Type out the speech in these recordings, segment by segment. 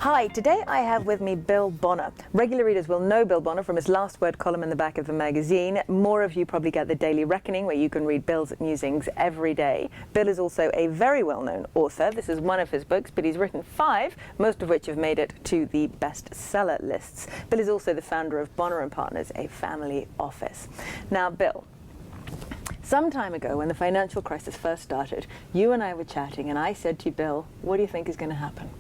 Hi, today I have with me Bill Bonner. Regular readers will know Bill Bonner from his Last Word column in the back of the magazine. More of you probably get the Daily Reckoning, where you can read Bill's musings every day. Bill is also a very well-known author. This is one of his books, but he's written 5, most of which have made it to the bestseller lists. Bill is also the founder of Bonner & Partners, a family office. Now, Bill, some time ago, when the financial crisis first started, you and I were chatting, and I said to you, Bill, what do you think is going to happen?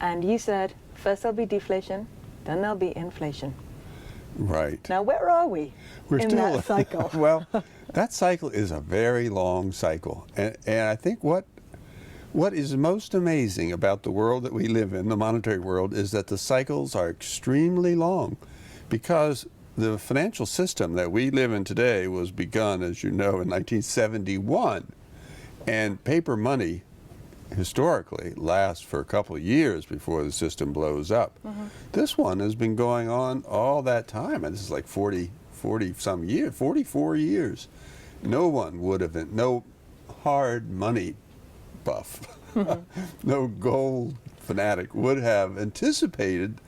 And you said, first there'll be deflation, then there'll be inflation. Right. Now, where are we in that cycle? Well, that cycle is a very long cycle. And I think what is most amazing about the world that we live in, the monetary world, is that the cycles are extremely long, because the financial system that we live in today was begun, as you know, in 1971. And paper money historically lasts for a couple of years before the system blows up. This one has been going on all that time, and this is like 40 some years, 44 years. No one would have, no hard money buff, no gold fanatic would have anticipated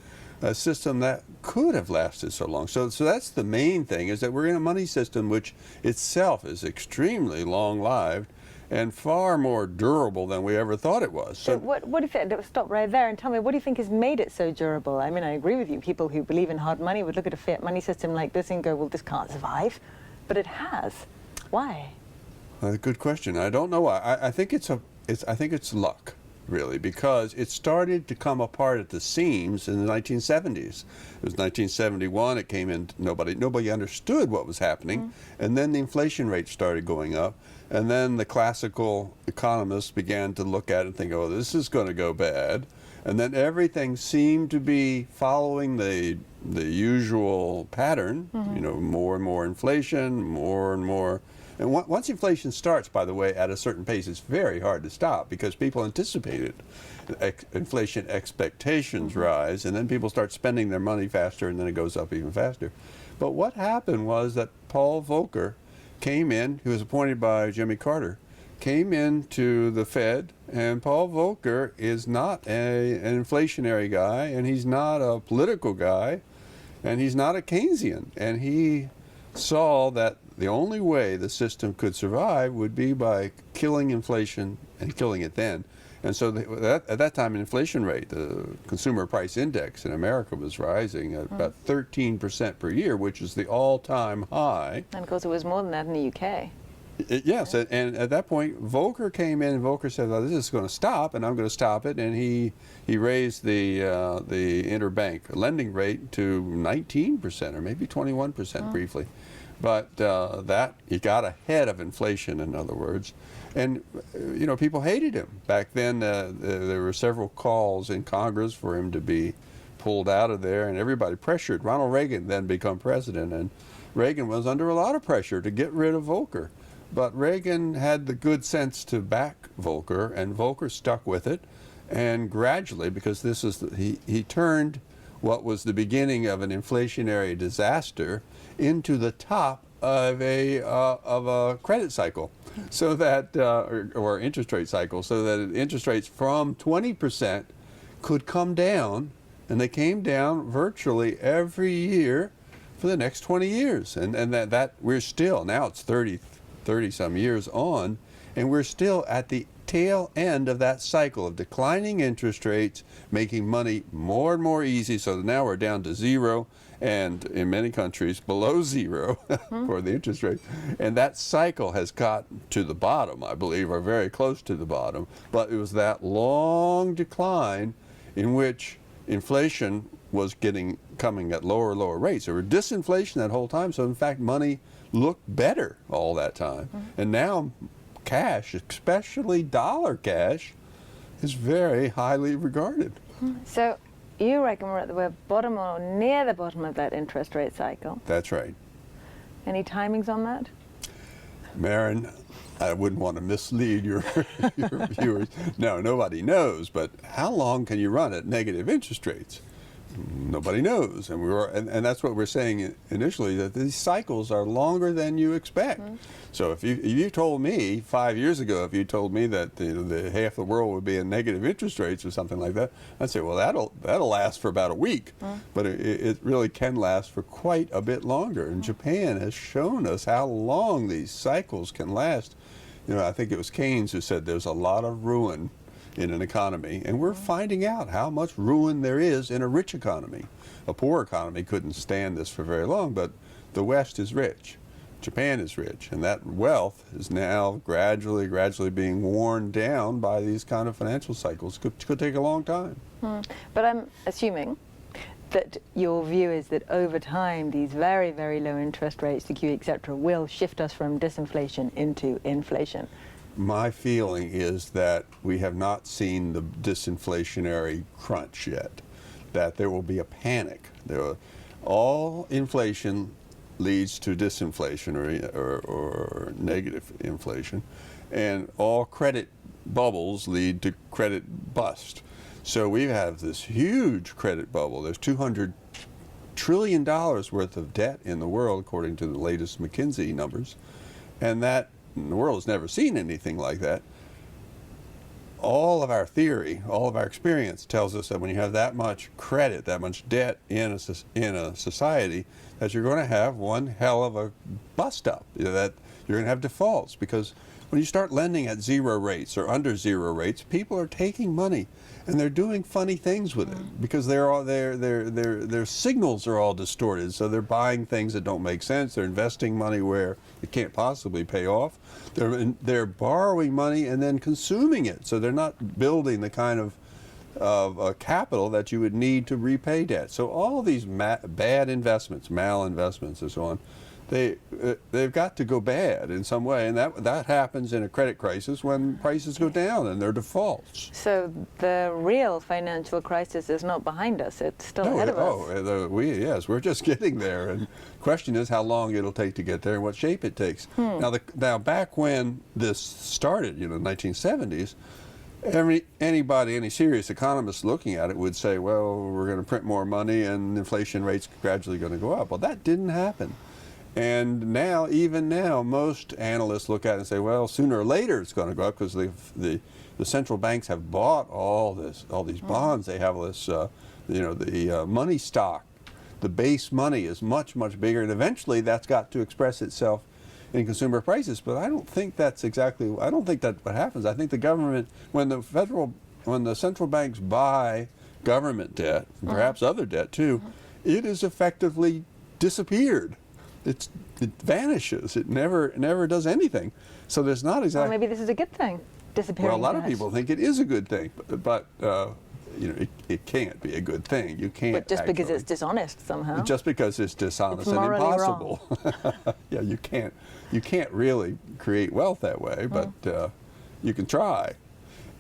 a system that could have lasted so long. So that's the main thing, is that we're in a money system which itself is extremely long-lived and far more durable than we ever thought it was. So what do you think, stop right there and tell me, what do you think has made it so durable? I mean, I agree with you. People who believe in hard money would look at a fiat money system like this and go, well, this can't survive. But it has. Why? Good question. I don't know why. I think it's luck, really, because it started to come apart at the seams in the 1970s. It was 1971, it came in, nobody understood what was happening, and then the inflation rate started going up, and then the classical economists began to look at it and think, oh, this is going to go bad, and then everything seemed to be following the usual pattern, you know, more and more inflation, more and more. And once inflation starts, by the way, at a certain pace, it's very hard to stop, because people anticipate it. Inflation expectations rise, and then people start spending their money faster, and then it goes up even faster. But what happened was that Paul Volcker came in, who was appointed by Jimmy Carter, came into the Fed, and Paul Volcker is not an inflationary guy, and he's not a political guy, and he's not a Keynesian. And he saw that the only way the system could survive would be by killing inflation, and killing it then. And so at that time, the inflation rate, the consumer price index in America, was rising at about 13% per year, which is the all-time high. And of course it was more than that in the UK. Yes, and at that point, Volcker came in, and Volcker said, well, this is going to stop, and I'm going to stop it. And he raised the interbank lending rate to 19%, or maybe 21% briefly. But that, he got ahead of inflation, in other words. And, you know, people hated him. Back then, there were several calls in Congress for him to be pulled out of there, and everybody pressured. Ronald Reagan then became president, and Reagan was under a lot of pressure to get rid of Volcker. But Reagan had the good sense to back Volcker, and Volcker stuck with it. And gradually, because this is, he turned what was the beginning of an inflationary disaster into the top of a credit cycle, so that or interest rate cycle, so that interest rates from 20% could come down, and they came down virtually every year for the next 20 years, and that we're still, now it's 30 some years on, and we're still at the tail end of that cycle of declining interest rates, making money more and more easy. So now we're down to 0, and in many countries below 0 for the interest rate. And that cycle has got to the bottom, I believe, or very close to the bottom. But it was that long decline in which inflation was coming at lower and lower rates. There were disinflation that whole time, so in fact money looked better all that time. And now cash, especially dollar cash, is very highly regarded. So you reckon we're at the bottom, or near the bottom, of that interest rate cycle? That's right. Any timings on that? Marin, I wouldn't want to mislead your viewers. No, nobody knows, but how long can you run at negative interest rates? Nobody knows, and that's what we're saying initially, that these cycles are longer than you expect. So if you told me 5 years ago, if you told me that the half the world would be in negative interest rates or something like that, I'd say, well, that'll last for about a week, but it really can last for quite a bit longer. And Japan has shown us how long these cycles can last. I think it was Keynes who said there's a lot of ruin in an economy, and we're finding out how much ruin there is in a rich economy. A poor economy couldn't stand this for very long, but the West is rich. Japan is rich, and that wealth is now gradually being worn down by these kind of financial cycles. Could take a long time. But I'm assuming that your view is that over time these very, very low interest rates, the QE, etc., will shift us from disinflation into inflation. My feeling is that we have not seen the disinflationary crunch yet, that there will be a panic. All inflation leads to disinflation or negative inflation, and all credit bubbles lead to credit bust. So we have this huge credit bubble. There's $200 trillion worth of debt in the world, according to the latest McKinsey numbers, and that the world has never seen anything like that. All of our theory, all of our experience tells us that when you have that much credit, that much debt in a society, that you're going to have one hell of a bust up, that you're going to have defaults, because when you start lending at zero rates or under zero rates, people are taking money and they're doing funny things with it because their signals are all distorted. So they're buying things that don't make sense. They're investing money where it can't possibly pay off. They're borrowing money and then consuming it. So they're not building the kind of capital that you would need to repay debt. So all of these bad investments, malinvestments and so on, they've got to go bad in some way, and that happens in a credit crisis when prices go down and there are defaults. So the real financial crisis is not behind us; it's still ahead of us. Yes, we're just getting there, and the question is how long it'll take to get there and what shape it takes. Now, back when this started, the 1970s. Any serious economist looking at it would say, well, we're going to print more money and inflation rates gradually going to go up. Well, that didn't happen. And now, even now, most analysts look at it and say, well, sooner or later it's going to go up because the central banks have bought all these bonds. They have this, the money stock. The base money is much, much bigger, and eventually that's got to express itself in consumer prices. But I don't think that's what happens. I think the government, when the central banks buy government debt, and perhaps other debt too, it is effectively disappeared. It vanishes. It never does anything. So there's not exactly. Well, maybe this is a good thing. Disappearing. Well, a lot of people think it is a good thing, but it can't be a good thing. You can't. But just because it's dishonest somehow. Just because it's dishonest and impossible. Yeah, you can't really create wealth that way, but you can try.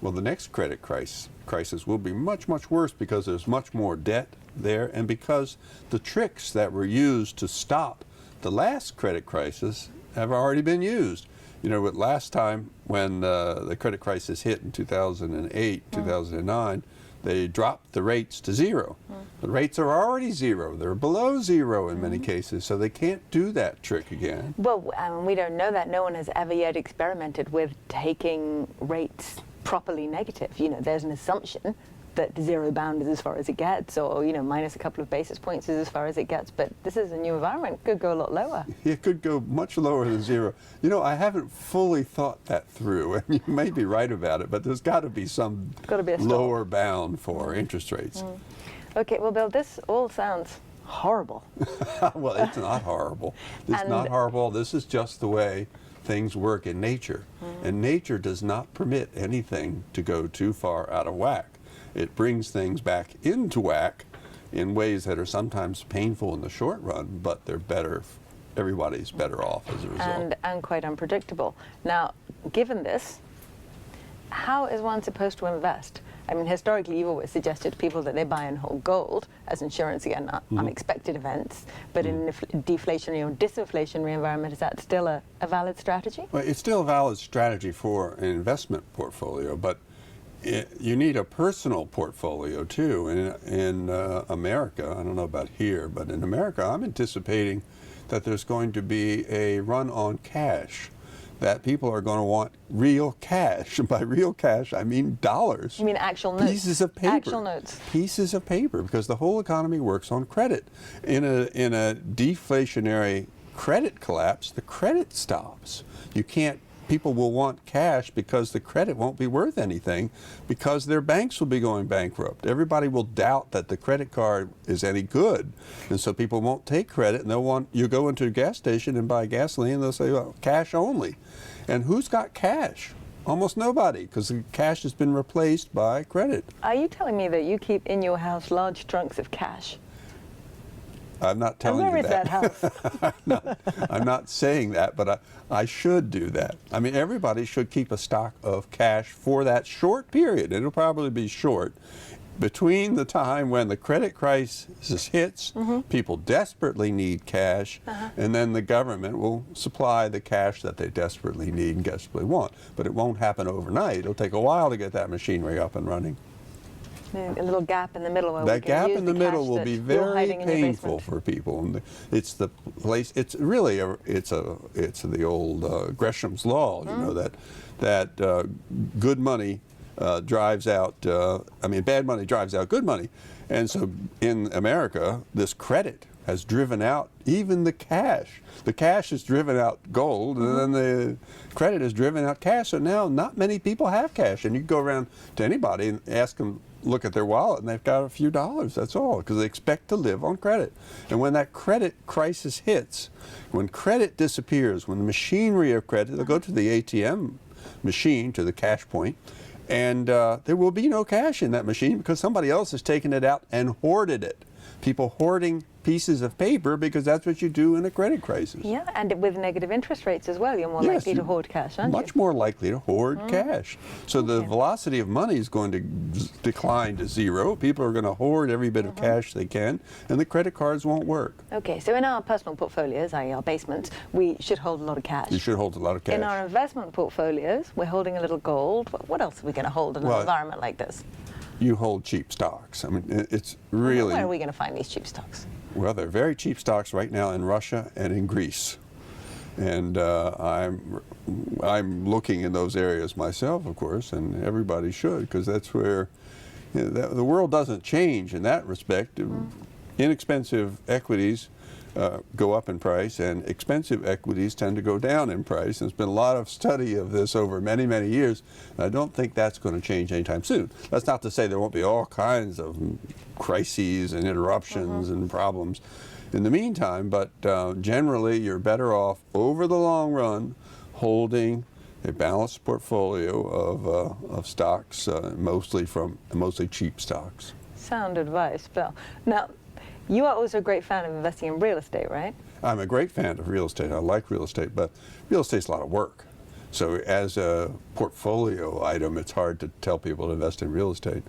Well, the next credit crisis will be much, much worse because there's much more debt there, and because the tricks that were used to stop the last credit crisis have already been used. Last time when the credit crisis hit in 2008, 2009, they dropped the rates to zero. The rates are already zero. They're below zero in many cases, so they can't do that trick again. Well, we don't know that. No one has ever yet experimented with taking rates properly negative. There's an assumption that zero bound is as far as it gets, or minus a couple of basis points is as far as it gets. But this is a new environment. It could go a lot lower. It could go much lower than zero. I haven't fully thought that through, and you may be right about it, but there's got to be some lower bound for interest rates. Okay, well, Bill, this all sounds horrible. Well, it's not horrible. It's not horrible. This is just the way things work in nature, and nature does not permit anything to go too far out of whack. It brings things back into whack in ways that are sometimes painful in the short run, but they're better. Everybody's better off as a result. And quite unpredictable. Now, given this, how is one supposed to invest? I mean, historically, you've always suggested to people that they buy and hold gold as insurance against unexpected events. But in a deflationary or disinflationary environment, is that still a valid strategy? Well, it's still a valid strategy for an investment portfolio, but you need a personal portfolio too. In America, I don't know about here, but in America, I'm anticipating that there's going to be a run on cash, that people are going to want real cash. And by real cash, I mean dollars. You mean actual notes? Pieces of paper. Actual notes. Pieces of paper, because the whole economy works on credit. In a deflationary credit collapse, the credit stops. You can't. People will want cash because the credit won't be worth anything, because their banks will be going bankrupt. Everybody will doubt that the credit card is any good, and so people won't take credit, and they'll want, you go into a gas station and buy gasoline, and they'll say, well, cash only. And who's got cash? Almost nobody, because the cash has been replaced by credit. Are you telling me that you keep in your house large trunks of cash? I'm not telling you that. And where is that house? I'm not saying that, but I should do that. I mean, everybody should keep a stock of cash for that short period. It'll probably be short. Between the time when the credit crisis hits, people desperately need cash, and then the government will supply the cash that they desperately need and desperately want. But it won't happen overnight. It'll take a while to get that machinery up and running. A little gap in the middle. Where that we can gap use in the middle will be very painful for people. And it's the place. It's really it's the old Gresham's law. You know that good money drives out. Bad money drives out good money. And so in America, this credit has driven out even the cash. The cash has driven out gold, and then the credit has driven out cash. So now not many people have cash. And you can go around to anybody and ask them, look at their wallet, and they've got a few dollars, that's all, because they expect to live on credit. And when that credit crisis hits, when credit disappears, when the machinery of credit, they'll go to the ATM machine, to the cash point, and there will be no cash in that machine because somebody else has taken it out and hoarded it. People hoarding pieces of paper because that's what you do in a credit crisis. Yeah, and with negative interest rates as well, you're more likely to hoard cash, aren't you? Much more likely to hoard cash. So the velocity of money is going to decline to zero. People are going to hoard every bit of cash they can, and the credit cards won't work. Okay, so in our personal portfolios, i.e. our basements, we should hold a lot of cash. You should hold a lot of cash. In our investment portfolios, we're holding a little gold. What else are we going to hold in an environment like this? You hold cheap stocks. I mean, it's really... Where are we going to find these cheap stocks? Well, they're very cheap stocks right now in Russia and in Greece. And I'm looking in those areas myself, of course, and everybody should, because that's where the world doesn't change in that respect. Inexpensive equities go up in price, and expensive equities tend to go down in price. There's been a lot of study of this over many, many years, and I don't think that's going to change anytime soon. That's not to say there won't be all kinds of crises and interruptions and problems in the meantime, but generally you're better off over the long run holding a balanced portfolio of stocks, mostly cheap stocks. Sound advice, Bill. Now, you are also a great fan of investing in real estate, right? I'm a great fan of real estate. I like real estate, but real estate's a lot of work. So as a portfolio item, it's hard to tell people to invest in real estate.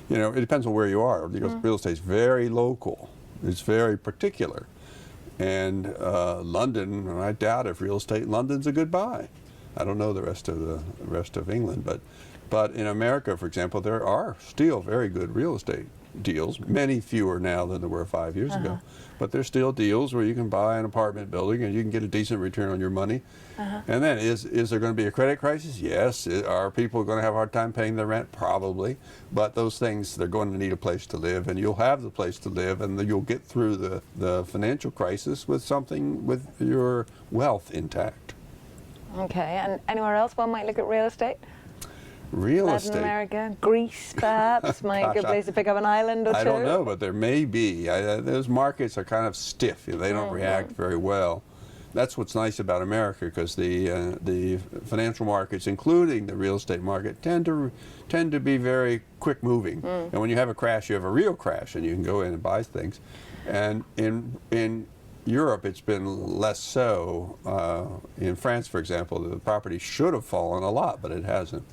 You know, it depends on where you are. Because real estate's very local. It's very particular. And London, I doubt if real estate in London's a good buy. I don't know the rest of England, but in America, for example, there are still very good real estate deals, many fewer now than there were 5 years ago, but there's still deals where you can buy an apartment building and you can get a decent return on your money. And then is there going to be a credit crisis? Yes. Are people going to have a hard time paying their rent? Probably. But those things, they're going to need a place to live, and you'll have the place to live, and you'll get through the financial crisis with your wealth intact. Okay, and anywhere else one might look at real estate? Latin America, Greece, perhaps, might be a good place to pick up an island or two. I don't know, but there may be. Those markets are kind of stiff. They don't react very well. That's what's nice about America, because the financial markets, including the real estate market, tend to be very quick moving. And when you have a crash, you have a real crash, and you can go in and buy things. And in Europe, it's been less so. In France, for example, the property should have fallen a lot, but it hasn't.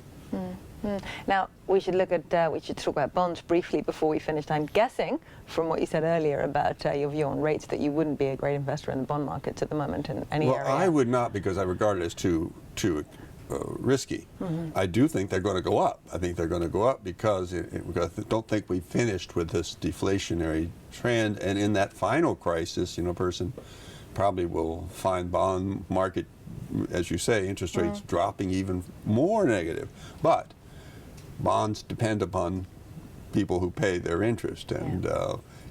Now, we should talk about bonds briefly before we finish. I'm guessing, from what you said earlier about your view on rates, that you wouldn't be a great investor in the bond markets at the moment in any area. Well, I would not, because I regard it as too risky. I do think they're going to go up. I think they're going to go up because I don't think we finished with this deflationary trend. And in that final crisis, a person probably will find bond market, as you say, interest rates dropping even more negative. But bonds depend upon people who pay their interest, and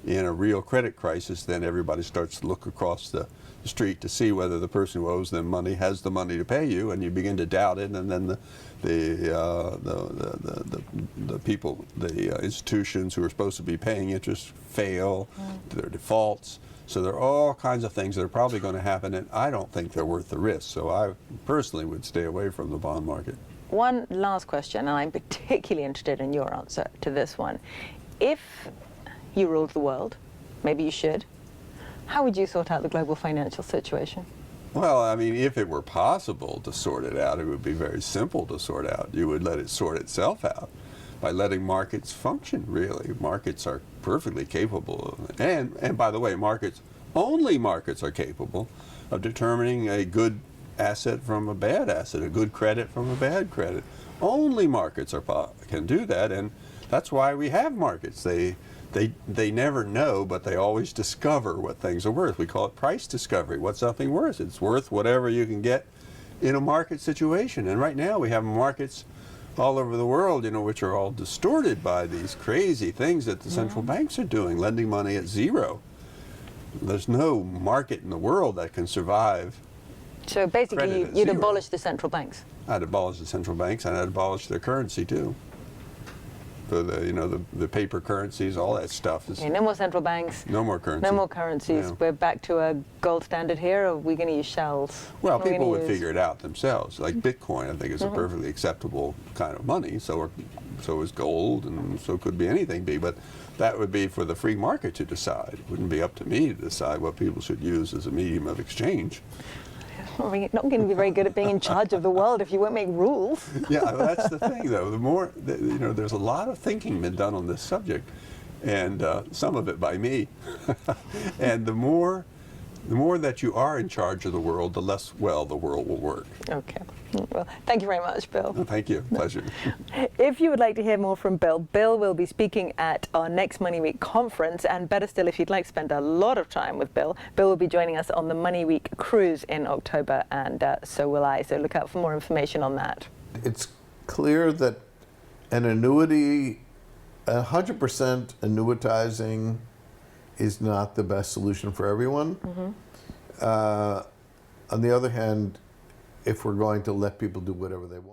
in a real credit crisis, then everybody starts to look across the street to see whether the person who owes them money has the money to pay you, and you begin to doubt it, and then the people, the institutions who are supposed to be paying interest fail, their defaults. So there are all kinds of things that are probably going to happen, and I don't think they're worth the risk. So I personally would stay away from the bond market. One last question, and I'm particularly interested in your answer to this one. If you ruled the world, maybe you should, how would you sort out the global financial situation? Well, I mean, if it were possible to sort it out, it would be very simple to sort out. You would let it sort itself out by letting markets function, really. Markets are perfectly capable of, and by the way, only markets are capable of determining a good asset from a bad asset, a good credit from a bad credit. Only markets can do that, and that's why we have markets. They never know, but they always discover what things are worth. We call it price discovery. What's something worth? It's worth whatever you can get in a market situation. And right now we have markets all over the world, which are all distorted by these crazy things that the central banks are doing, lending money at zero. There's no market in the world that can survive. So basically, you'd abolish the central banks. I'd abolish the central banks, and I'd abolish their currency too. The paper currencies, all that stuff. Okay, no more central banks. No more currency. No more currencies. Yeah. We're back to a gold standard here, or are we going to use shells? Well, people would figure it out themselves. Like Bitcoin, I think, is a perfectly acceptable kind of money. So is gold, and so could be anything be. But that would be for the free market to decide. It wouldn't be up to me to decide what people should use as a medium of exchange. We're not going to be very good at being in charge of the world if you won't make rules. Yeah, that's the thing, though. The more, there's a lot of thinking been done on this subject, and some of it by me. And the more that you are in charge of the world, the less well the world will work. Okay. Well, thank you very much, Bill. Oh, thank you. Pleasure. If you would like to hear more from Bill, Bill will be speaking at our next MoneyWeek conference, and better still, if you'd like to spend a lot of time with Bill, Bill will be joining us on the MoneyWeek cruise in October, and so will I. So look out for more information on that. It's clear that an annuity, 100% annuitizing, is not the best solution for everyone. On the other hand, if we're going to let people do whatever they want.